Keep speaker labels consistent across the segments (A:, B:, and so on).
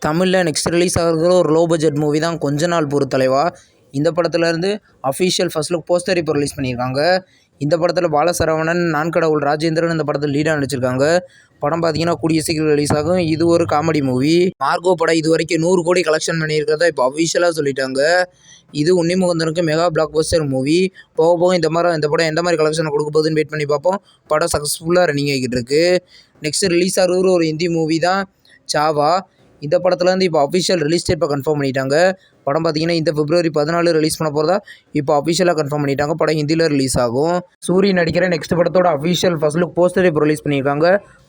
A: தமிழில் next release ஆகிற ஒரு லோ பட்ஜெட் மூவி தான் கொஞ்ச நாள் பொறு தலைவா. இந்த படத்துலேருந்து அஃபிஷியல் ஃபர்ஸ்ட் லுக் போஸ்டர் இப்போ ரிலீஸ் பண்ணியிருக்காங்க. இந்த படத்தில் பாலசரவணன், நான்கடவுள் ராஜேந்திரன் இந்த படத்தில் லீடாக நடிச்சிருக்காங்க. படம் பார்த்தீங்கன்னா கூடிய சீக்கிரம் ரிலீஸ் ஆகும். இது ஒரு காமெடி மூவி. மார்கோ படம் இது வரைக்கும் 100 கோடி கலெக்ஷன் பண்ணியிருக்கிறதா இப்போ அஃபிஷியலாக சொல்லிட்டாங்க. இது உன்னிமுகுந்தனுக்கு மெகா பிளாக் பஸ்டர் மூவி. போக போக இந்த படம் எந்த மாதிரி கலெக்ஷனை கொடுக்க போகுதுன்னு வெயிட் பண்ணி பார்ப்போம். படம் சக்ஸஸ்ஃபுல்லாக ரன்னிங் ஆகிட்டு இருக்கு. நெக்ஸ்ட் ரிலீஸ் ஆகிற ஒரு ஹிந்தி மூவி தான் சாவா. இந்த படத்துலேருந்து இப்போ அஃபிஷியல் ரிலீஸ் டேட் இப்போ கன்ஃபார்ம் பண்ணிட்டாங்க. படம் பார்த்தீங்கன்னா இந்த பிப்ரவரி 14 ரிலீஸ் பண்ண போகிறதா இப்போ அஃபிஷியலாக கன்ஃபார்ம் பண்ணிட்டாங்க. படம் ஹிந்தியில் ரிலீஸ் ஆகும். சூரியன் நடிக்கிற நெக்ஸ்ட் படத்தோட அஃபிஷியல் ஃபர்ஸ்ட் லுக் போஸ்டர் இப்போ ரிலீஸ் பண்ணியிருக்காங்க.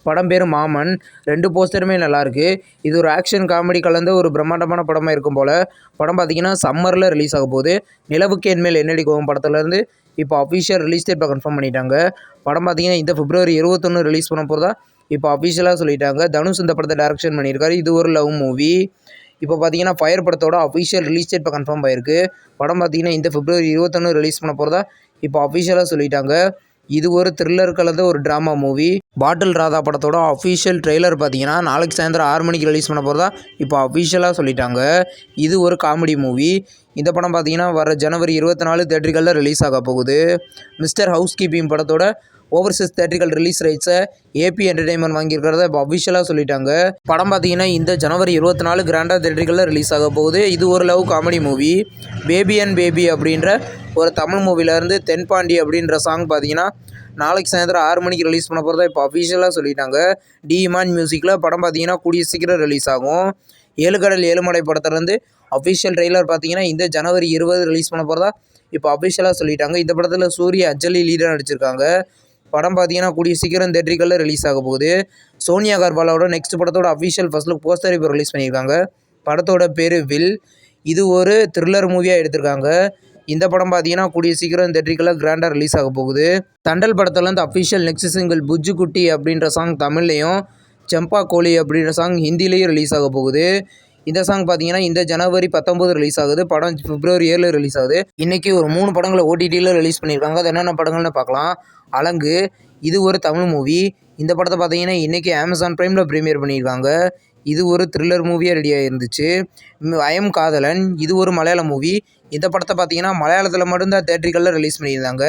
A: படம் பேர் மாமன். 2 போஸ்டருமே நல்லாயிருக்கு. இது ஒரு ஆக்ஷன் காமெடி கலந்த ஒரு பிரம்மாண்டமான படமாக இருக்கும் போல். படம் பார்த்தீங்கன்னா சம்மரில் ரிலீஸ் ஆக போகுது. நிலவுக்கு என்மேல் என்னடி கோவம் படத்துலேருந்து இப்போ அஃபிஷியல் ரிலீஸ் டேட் இப்போ கன்ஃபார்ம் பண்ணிட்டாங்க. படம் பார்த்தீங்கன்னா இந்த பிப்ரவரி 21 ரிலீஸ் பண்ண போகிறதா இப்போ அஃபிஷியலாக சொல்லிட்டாங்க. தனுஷ் இந்த படத்தை டைரக்ஷன் பண்ணியிருக்காரு. இது ஒரு லவ் மூவி. இப்போ பார்த்தீங்கன்னா ஃபயர் படத்தோட அஃபிஷியல் ரிலீஸ் டேட் இப்போ கன்ஃபார்ம் ஆயிருக்கு. படம் பார்த்தீங்கன்னா இந்த பிப்ரவரி 21 ரிலீஸ் பண்ண போகிறதா இப்போ அஃபிஷியலாக சொல்லிட்டாங்க. இது ஒரு த்ரில்லர் கலந்த ஒரு ட்ராமா மூவி. பாட்டில் ராதா படத்தோட அஃபிஷியல் ட்ரெய்லர் பார்த்தீங்கன்னா நாளைக்கு சாயந்தரம் 6 மணிக்கு ரிலீஸ் பண்ண போகிறதா இப்போ அஃபிஷியலாக சொல்லிட்டாங்க. இது ஒரு காமெடி மூவி. இந்த படம் பார்த்தீங்கன்னா வர ஜனவரி 24 தேட்டர்களில் ரிலீஸ் ஆக போகுது. மிஸ்டர் ஹவுஸ் கீப்பிங் படத்தோட ஓவர்சீஸ் தேட்டரிக்கல் ரிலீஸ் ரைட்ஸை ஏபி என்டர்டைன்மெண்ட் வாங்கியிருக்கிறத இப்போ அஃபிஷியலாக சொல்லிட்டாங்க. படம் பார்த்தீங்கன்னா இந்த ஜனவரி 24 கிராண்டாக தேட்டரிக்கலில் ரிலீஸ் ஆக போகுது. இது ஒரு love comedy movie. Baby and baby அப்படின்ற ஒரு தமிழ் மூவிலேருந்து தென்பாண்டி அப்படின்ற சாங் பார்த்தீங்கன்னா நாளைக்கு சாயந்தரம் 6 மணிக்கு ரிலீஸ் பண்ண போகிறதா இப்போ அஃபிஷியலாக சொல்லிட்டாங்க. டி இமான் மியூசிக்கில் படம் பார்த்தீங்கன்னா கூடிய சீக்கிரம் ரிலீஸ் ஆகும். 7 கடல் 7 மடை படத்துலேருந்து அஃபிஷியல் ட்ரெய்லர் பார்த்தீங்கன்னா இந்த ஜனவரி 20 ரிலீஸ் பண்ண போகிறதா இப்போ அஃபிஷியலாக சொல்லிட்டாங்க. இந்த படத்தில் சூர்யா, அஞ்சலி லீடாக நடிச்சிருக்காங்க. படம் பார்த்தீங்கன்னா கூடிய சீக்கிரம் தேட்டரிக்கலில் ரிலீஸ் ஆக போகுது. சோனியா அகர்வாலோட நெக்ஸ்ட் படத்தோட அஃபிஷியல் ஃபர்ஸ்ட் லுக் போஸ்டர் இப்போ ரிலீஸ் பண்ணியிருக்காங்க. படத்தோட பேர் வில். இது ஒரு த்ரில்லர் மூவியாக எடுத்திருக்காங்க. இந்த படம் பார்த்தீங்கன்னா கூடிய சீக்கிரம் தேட்டரிக்கலில் கிராண்டாக ரிலீஸ் ஆக போகுது. தண்டல் படத்துலேருந்து அஃபிஷியல் நெக்ஸ்ட் சிங்கிள் புஜ்ஜு குட்டி அப்படின்ற சாங் தமிழ்லையும், செம்பா கோழி அப்படின்ற சாங் ஹிந்திலையும் ரிலீஸ் ஆக போகுது. இந்த சாங் பார்த்தீங்கன்னா இந்த ஜனவரி 19 ரிலீஸ் ஆகுது. படம் பிப்ரவரி 7 ரிலீஸ் ஆகுது. இன்றைக்கி ஒரு 3 படங்களை ஓடிடியில் ரிலீஸ் பண்ணியிருக்காங்க. அது என்னென்ன படங்கள்னு பார்க்கலாம். அலங்கு. இது ஒரு தமிழ் மூவி. இந்த படத்தை பார்த்தீங்கன்னா இன்றைக்கி அமேசான் ப்ரைமில் ப்ரீமியர் பண்ணியிருக்காங்க. இது ஒரு த்ரில்லர் மூவியாக ரெடியாக இருந்துச்சு. ஐயம் காதலன். இது ஒரு மலையாள மூவி. இந்த படத்தை பார்த்தீங்கன்னா மலையாளத்தில் மட்டும்தான் தேட்டரிக்கலில் ரிலீஸ் பண்ணியிருந்தாங்க.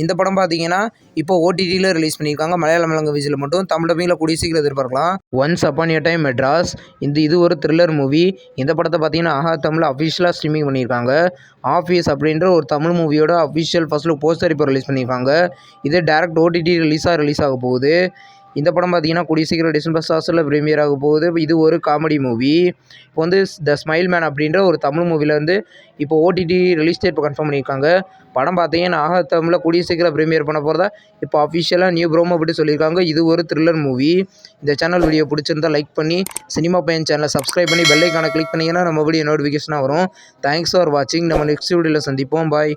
A: இந்த படம் பார்த்தீங்கன்னா இப்போ ஓடிடியில் ரிலீஸ் பண்ணியிருக்காங்க. மலையாளம் லாங்குவேஜில் மட்டும். தமிழ் டப்பிங்கில் கூடிய சீக்கிரம் எதிர்பார்க்கலாம். Once upon a time Madras. இது ஒரு த்ரில்லர் மூவி. இந்த படத்தை பார்த்தீங்கன்னா ஆஹா தமிழ் அஃபிஷியலாக ஸ்ட்ரீமிங் பண்ணியிருக்காங்க. ஆஃபீஸ் அப்படின்ற ஒரு தமிழ் மூவியோட அஃபிஷியல் ஃபர்ஸ்ட் லுக் போஸ்டர் இப்போ ரிலீஸ் பண்ணியிருக்காங்க. இது டைரக்ட் ஓடிடி ரிலீஸ் ஆக போகுது. இந்த படம் பார்த்தீங்கன்னா கூடிய சீக்கிரம் டிசம்பர் சாஸில் ப்ரீமியர் ஆக போகுது. இது ஒரு காமெடி மூவி. இப்போ வந்து த ஸ்மைல் மேன் அப்படின்ற ஒரு தமிழ் மூவிலேருந்து இப்போ ஓடிடி ரிலீஸ் டேட் இப்போ கன்ஃபார்ம் பண்ணியிருக்காங்க. படம் பார்த்தீங்கன்னா ஆஹா தமிழில் கூடிய சீக்கிரம் ப்ரீமியர் பண்ண போகிறதா இப்போ அஃபிஷியலாக நியூ ப்ரோமோ அப்படி சொல்லியிருக்காங்க. இது ஒரு த்ரில்லர் மூவி. இந்த சேனல் வீடியோ பிடிச்சிருந்தால் லைக் பண்ணி சினிமா பையன் சேனலை சப்ஸ்கிரைப் பண்ணி பெல் ஐக்கானை கிளிக் பண்ணிங்கன்னா நம்ம வீடியோ நோட்டிஃபிகேஷனாக வரும். தேங்க்ஸ் ஃபார் வாட்சிங். நம்ம நெக்ஸ்ட் வீடியோவில் சந்திப்போம். பாய்.